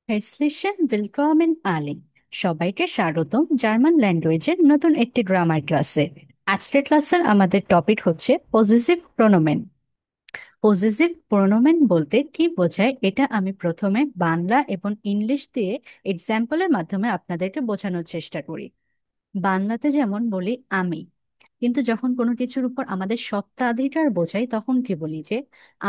হেসলিশন willkommen alle। সবাইকে স্বাগতম German ল্যাঙ্গুয়েজের নতুন একটি গ্রামার ক্লাসে। আজকের ক্লাসের আমাদের টপিক হচ্ছে পজিটিভ প্রোনোমেন। পজিটিভ প্রোনোমেন বলতে কি বোঝায় এটা আমি প্রথমে বাংলা এবং ইংলিশ দিয়ে এক্সাম্পলের মাধ্যমে আপনাদেরকে বোঝানোর চেষ্টা করি। বাংলাতে যেমন বলি আমি, কিন্তু যখন কোনো কিছুর উপর আমাদের সত্ত্বাধিকার বোঝাই তখন কি বলি যে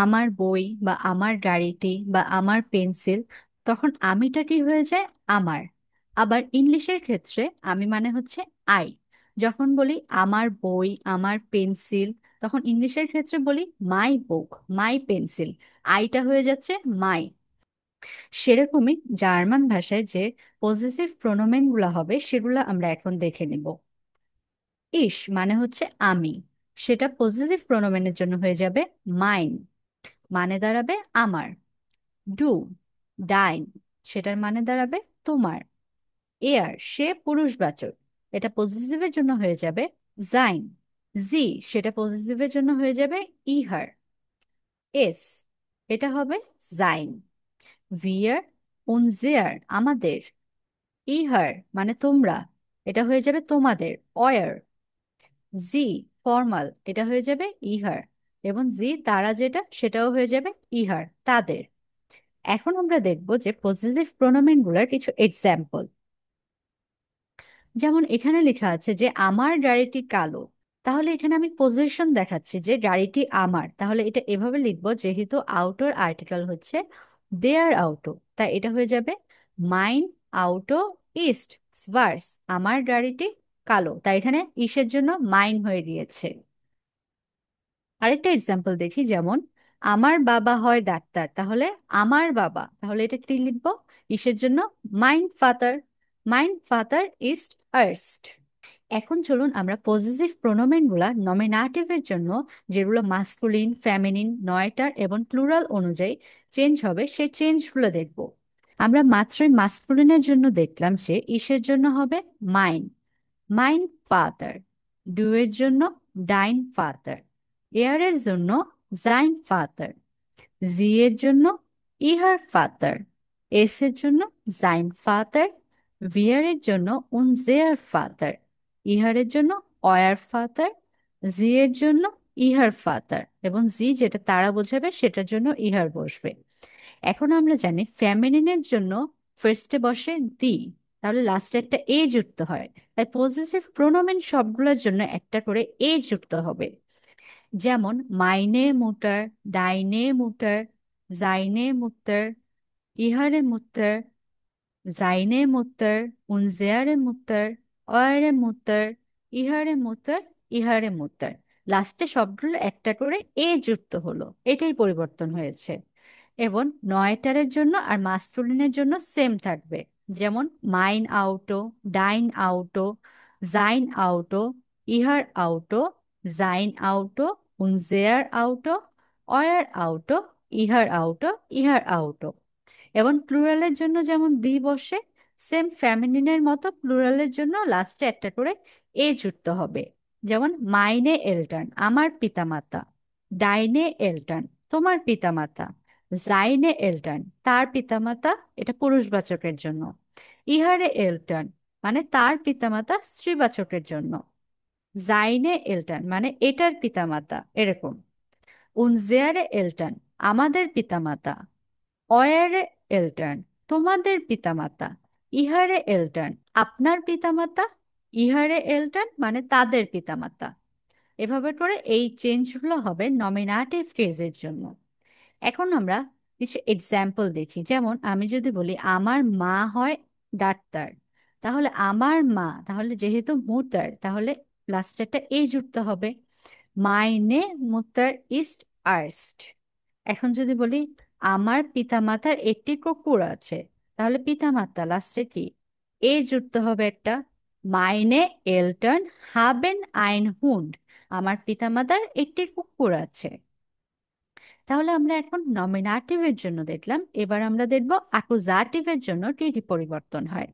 আমার বই বা আমার গাড়িটি বা আমার পেন্সিল, তখন আমিটা কি হয়ে যায় আমার। আবার ইংলিশের ক্ষেত্রে আমি মানে হচ্ছে আই। যখন বলি আমার বই আমার পেন্সিল, তখন ইংলিশের ক্ষেত্রে বলি মাই বুক মাই পেন্সিল, আইটা হয়ে যাচ্ছে মাই। সেরকমই জার্মান ভাষায় যে পজিটিভ প্রোনোমেন গুলা হবে সেগুলো আমরা এখন দেখে নিব। ইস মানে হচ্ছে আমি, সেটা পজিটিভ প্রোনোমেনের জন্য হয়ে যাবে মাইন, মানে দাঁড়াবে আমার। ডু, ডাইন, সেটার মানে দাঁড়াবে তোমার। এয়ার সে পুরুষবাচক, এটা পজিটিভের জন্য হয়ে যাবে জাইন। জি সেটা পজিটিভের জন্য হয়ে যাবে ইহার। এস এটা হবে জাইন। ভিয়ার উনজেয়ার আমাদের। ইহার মানে তোমরা, এটা হয়ে যাবে তোমাদের অয়ার। জি ফর্মাল, এটা হয়ে যাবে ইহার। এবং জি তারা যেটা সেটাও হয়ে যাবে ইহার তাদের। এখন আমরা দেখব যে পজিটিভ প্রোনোমেন গুলার কিছু এক্সাম্পল। যেমন এখানে লেখা আছে যে আমার গাড়িটি কালো, তাহলে এখানে আমি পজিশন দেখাচ্ছি যে গাড়িটি আমার, তাহলে এটা এভাবে লিখবো যেহেতু আউটোর আর্টিকেল হচ্ছে দেয়ার আউটো, তাই এটা হয়ে যাবে মাইন আউটো ইস্ট স্ভার্স, আমার গাড়িটি কালো, তাই এখানে ইসের জন্য মাইন হয়ে গিয়েছে। আরেকটা এক্সাম্পল দেখি, যেমন আমার বাবা হয় ডাক্তার, তাহলে আমার বাবা, তাহলে এটা কি লিখবো ইসের জন্য মাইন ফাদার, মাইন ফাদার ইজ আর্স্ট। এখন চলুন আমরা পজিটিভ প্রোনোমেন গুলা নমিনাটিভের জন্য, যেগুলো মাস্কুলিন ফেমিনিন নয়টার এবং প্লুরাল অনুযায়ী চেঞ্জ হবে সেই চেঞ্জগুলো দেখব। আমরা মাত্রই মাস্কুলিনের জন্য দেখলাম যে ইসের জন্য হবে মাইন, মাইন ফাদার। ডু এর জন্য ডাইন ফাদার। এয়ারের জন্য জাইন ফাদার। জি এর জন্য ইহার ফাদার। এস এর জন্য জাইন ফাদার। ভিয়ার এর জন্য উনজেয়ার ফাদার। ইহারের জন্য অয়ার ফাদার। জি এর জন্য ইহার ফাদার, এবং জি যেটা তারা বোঝাবে সেটার জন্য ইহার বসবে। এখন আমরা জানি ফ্যামিলিনের জন্য ফার্স্টে বসে দি, তাহলে লাস্টে একটা এ যুক্ত হয়, তাই পজিটিভ প্রোনোমেন সবগুলোর জন্য একটা করে এ যুক্ত হবে। যেমন মাইনে মুটার, ডাইনে মুটার, জাইনে মুটার, ইহারে মুটার, জাইনে মুটার, উনজেয়ারে মুটার, অয়ারে মুটার, ইহারে মুটার, ইহারে মুটার। লাস্টে সবগুলো একটা করে এ যুক্ত হলো, এটাই পরিবর্তন হয়েছে। এবং নয়টারের জন্য আর মাস্কুলিনের জন্য সেম থাকবে। যেমন মাইন আউটো, ডাইন আউটো, জাইন আউটো, ইহার আউটো, জাইন আউটো, উনজেয়ার আউটো, অয়ার আউটো, ইহার আউটো, ইহার আউটো। এবং প্লুরালের জন্য যেমন দি বসে, সেম ফ্যামিলিনের মতো প্লুরালের জন্য লাস্টে একটা করে এ যুক্ত হবে। যেমন মাইনে এল্টার্ন আমার পিতামাতা, ডাইনে এল্টার্ন তোমার পিতামাতা, জাইনে এল্টার্ন তার পিতামাতা, এটা পুরুষবাচকের জন্য। ইহারে এল্টার্ন মানে তার পিতামাতা স্ত্রীবাচকের জন্য। জাইনে এল্টার্ন মানে এটার পিতামাতা, এরকম। উনজেয়ারে এল্টার্ন আমাদের পিতামাতা। অয়ারে এল্টার্ন তোমাদের পিতামাতা। ইহারে এল্টার্ন আপনার পিতামাতা। ইহারে এল্টার্ন মানে তাদের পিতামাতা। এভাবে করে এই চেঞ্জগুলো হবে নমিনাটিভ কেসের জন্য। এখন আমরা কিছু এক্সাম্পল দেখি, যেমন আমি যদি বলি আমার মা হয় ডাক্তার, তাহলে আমার মা, তাহলে যেহেতু মুটার তাহলে লাস্টে একটা এ যুক্ত হবে। মাইনে মুটার ইস্ট আর্স্ট। এখন যদি বলি আমার পিতামাতার একটি কুকুর আছে, তাহলে পিতামাতা লাস্টে কি এ যুক্ত হবে একটা। মাইনে এলটার্ন হাবেন আইন হুন্ড আমার পিতামাতার একটি কুকুর আছে। তাহলে আমরা এখন নমিনাটিভের জন্য দেখলাম, এবার আমরা দেখব অ্যাকুজাটিভের জন্য কি কি পরিবর্তন হয়।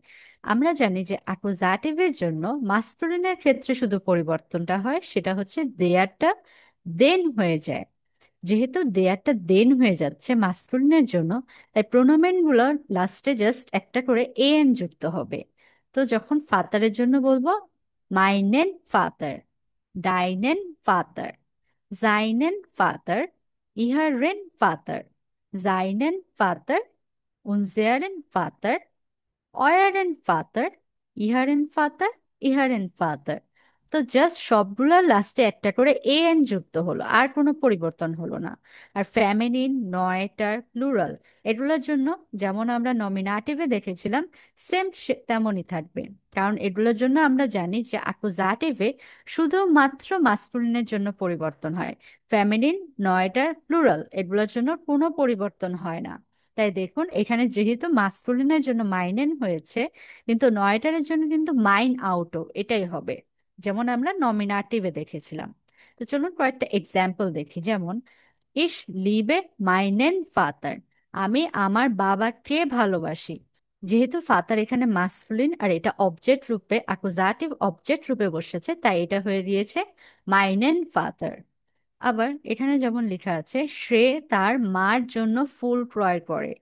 আমরা জানি যে অ্যাকুজাটিভের জন্য মাস্কুলিনের ক্ষেত্রে শুধু পরিবর্তনটা হয়, সেটা হচ্ছে দেয়ারটা দেন হয়ে যায়। যেহেতু দেয়ারটা দেন হয়ে যাচ্ছে মাস্কুলিনের জন্য, তাই প্রোনোমেন গুলোর লাস্টে জাস্ট একটা করে এন যুক্ত হবে। তো যখন ফাদারের জন্য বলবো মাইনেন ফাদার, ডাইনেন ফাদার, জাইনেন ফাদার, ইহারেন ফাদার, জাইনেন ফাদার, উনজেয়ারেন father, euren Vater, ihren Vater, ihren Vater। তো জাস্ট সবগুলোর লাস্টে একটা করে এন যুক্ত হলো, আর কোনো পরিবর্তন হলো না। আর ফ্যামিনিন, নয়টার, প্লুরাল এগুলোর জন্য যেমন আমরা নমিনাটিভে দেখেছিলাম, সেম তেমনই থাকবে। কারণ এগুলোর জন্য আমরা জানি যে অ্যাকুজাটিভে শুধুমাত্র মাস্কুলিনের জন্য পরিবর্তন হয়, ফ্যামিনিন, নয়টার, প্লুরাল এগুলোর জন্য কোনো পরিবর্তন হয় না। তাই দেখুন এখানে যেহেতু মাস্কুলিনের জন্য মাইনেন হয়েছে, কিন্তু নয়টারের জন্য কিন্তু মাইন আউটো এটাই হবে, যেমন আমরা নমিনাটিভে দেখেছিলাম। তো চলুন কয়েকটা এক্সাম্পল দেখি। যেমন ইস লিবে মাইনেন ফাতার, আমি আমার বাবাকে ভালোবাসি। যেহেতু ফাতার এখানে মাস্কুলিন আর এটা অবজেক্ট রূপে অ্যাকুজাটিভ অবজেক্ট রূপে বসেছে, তাই এটা হয়ে গিয়েছে মাইনেন ফাতার। আবার এখানে যেমন লেখা আছে সে তার মার জন্য ফুল ক্রয় করে,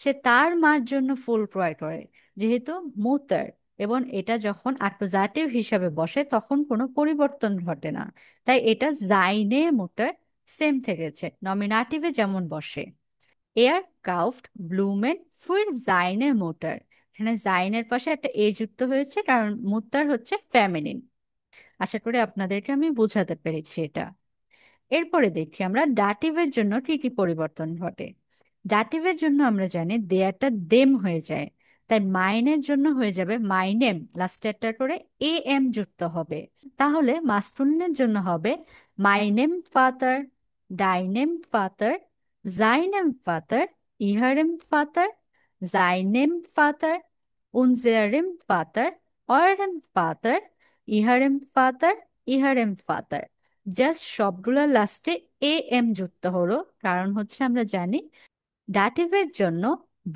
সে তার মার জন্য ফুল ক্রয় করে, যেহেতু মুতার এবং এটা যখন অ্যাকুজাটিভ হিসাবে বসে তখন কোনো পরিবর্তন ঘটে না, তাই এটা জাইনে মুটার সেম থেকেছে, নমিনাটিভে যেমন বসে। এয়ার কাউফট ব্লুমেন ফুর জাইনে মুটার, এখানে জাইনের পাশে একটা এ যুক্ত হয়েছে কারণ মুতার হচ্ছে ফ্যামিনিন। আশা করি আপনাদেরকে আমি বোঝাতে পেরেছি এটা। এরপরে দেখি আমরা ডাটিভের জন্য কি কি পরিবর্তন ঘটে। ডাটিভের জন্য আমরা জানি দেয়াটা দেম হয়ে যায়, তাই মাইনের জন্য হয়ে যাবে মাইনেম, লাস্টে একটা করে এ এম যুক্ত হবে। তাহলে মাস্কুলিনের জন্য হবে মাইনেম ফাদার, ডাইনেম ফাদার, জাইনেম ফাদার, ইহারেম ফাদার, জাইনেম ফাদার, উনজেয়ারেম ফাদার, অয়ারেম ফাদার, ইহারেম ফাদার, ইহারেম ফাদার। জাস্ট সবগুলোর লাস্টে এ এম যুক্ত হলো, কারণ হচ্ছে আমরা জানি ডাটিভের জন্য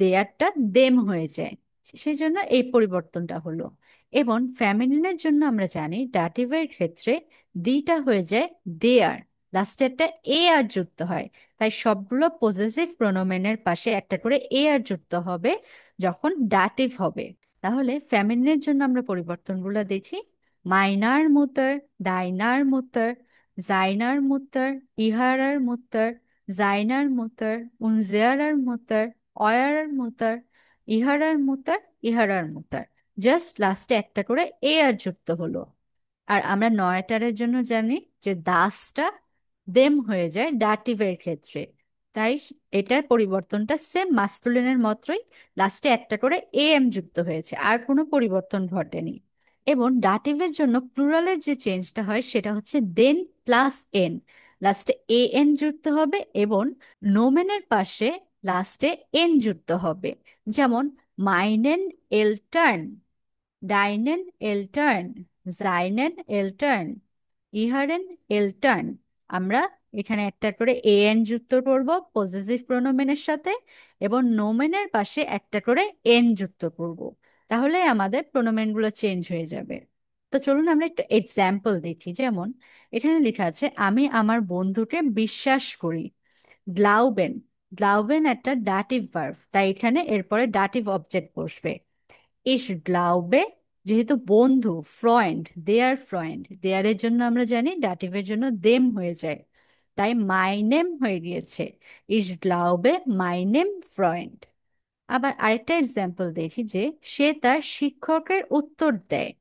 দেয়ারটা দেম হয়ে যায়, সেজন্য এই পরিবর্তনটা হলো। এবং ফ্যামিলিনের জন্য আমরা জানি ডাটিভের ক্ষেত্রে দিটা হয়ে যায় দেয়ার, লাস্টে একটা এ আর যুক্ত হয়, তাই সবগুলো পজেসিভ প্রোনোমেনের পাশে একটা করে এ আর যুক্ত হবে যখন ডাটিভ হবে। তাহলে ফ্যামিলিনের জন্য আমরা পরিবর্তনগুলো দেখি। মাইনার মুতার, ডাইনার মুতার, জাইনার মুতার, ইহারার মুতার, জাইনার মুতার, উনজেয়ারার মুতার, অয়ারার মুতার, ইহারার মুতার, ইহারার মুতার। জাস্ট লাস্টে একটা করে এ আর যুক্ত হলো। আর আমরা নয়টারের জন্য জানি যে দাসটা দেম হয়ে যায় ডাটিভের ক্ষেত্রে, তাই এটার পরিবর্তনটা সেম মাস্কুলিনের মতোই, লাস্টে একটা করে এ এম যুক্ত হয়েছে, আর কোনো পরিবর্তন ঘটেনি। এবং ডাটিভের জন্য প্লুরালের যে চেঞ্জটা হয় সেটা হচ্ছে দেন প্লাস এন, লাস্টে এ এন যুক্ত হবে এবং নোমেনের পাশে লাস্টে এন যুক্ত হবে। যেমন মাইনেন এলটার্ন, ডাইনেন এলটার্ন, জাইনেন এলটার্ন, ইহারেন এলটার্ন। আমরা এখানে একটা করে এ এন যুক্ত করব পজেসিভ প্রোনোমেনের সাথে এবং নোমেনের পাশে একটা করে এন যুক্ত করব, তাহলে আমাদের প্রোনোমেনগুলো চেঞ্জ হয়ে যাবে। তো চলুন আমরা একটু এক্সাম্পল দেখি। যেমন এখানে লেখা আছে আমি আমার বন্ধুকে বিশ্বাস করি। গ্লাউবেন, গ্লাউবেন একটা ডাটিভ ভার্ব, তাই এখানে এরপরে ডাটিভ অবজেক্ট বসবে। ইস গ্লাউবে, যেহেতু বন্ধু, ফ্রয়েন্ড, দেয়ার ফ্রয়েন্ড, দেয়ারের জন্য আমরা জানি ডাটিভের জন্য দেম হয়ে যায়, তাই মাই নেম হয়ে গিয়েছে ইস গ্লাউবে মাই নেম ফ্রয়েন্ড। আবার আরেকটা এক্সাম্পল দেখি যে সে তার শিক্ষকের উত্তর দেয়।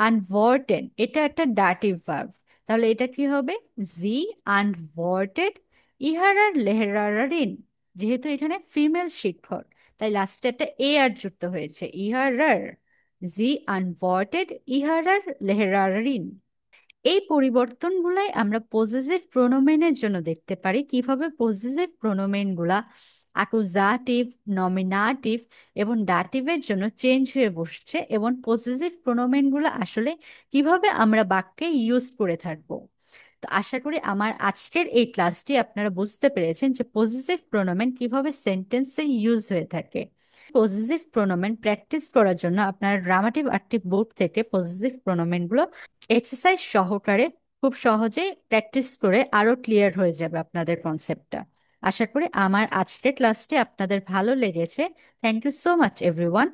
আনভর্টেন এটা একটা ডাটিভ ভার্ব, তাহলে এটা কি হবে জি আনভর্টেড ইহারার লেহরারিন, যেহেতু এখানে ফিমেল শিক্ষক তাই লাস্টে একটা এ আর যুক্ত হয়েছে, ইহারার, জি আনভর্টেড ইহারার লেহরারিন। এই পরিবর্তনগুলাই আমরা পজেসিভ প্রোনোমেনের জন্য দেখতে পারি, কিভাবে পজেসিভ প্রোনোমেনগুলা অ্যাকুজাটিভ, নমিনাটিভ এবং ডাটিভের জন্য চেঞ্জ হয়ে বসছে এবং পজেসিভ প্রোনোমেনগুলো আসলে কিভাবে আমরা বাক্যে ইউজ করে থাকবো। তো আশা করি আমার আজকের এই ক্লাসটি আপনারা বুঝতে পেরেছেন যে পজেসিভ প্রোনোমেন কিভাবে সেন্টেন্সে ইউজ হয়ে থাকে। পজেসিভ প্রোনোমেন প্র্যাকটিস করার জন্য আপনারা গ্রামাটিভ অ্যাক্টিভ বুক থেকে পজেসিভ প্রোনোমেনগুলো এক্সারসাইজ সহকারে খুব সহজেই প্র্যাকটিস করে আরো ক্লিয়ার হয়ে যাবে আপনাদের কনসেপ্টটা। আশা করি আমার আজকের ক্লাসটি আপনাদের ভালো লেগেছে। Thank you so much everyone.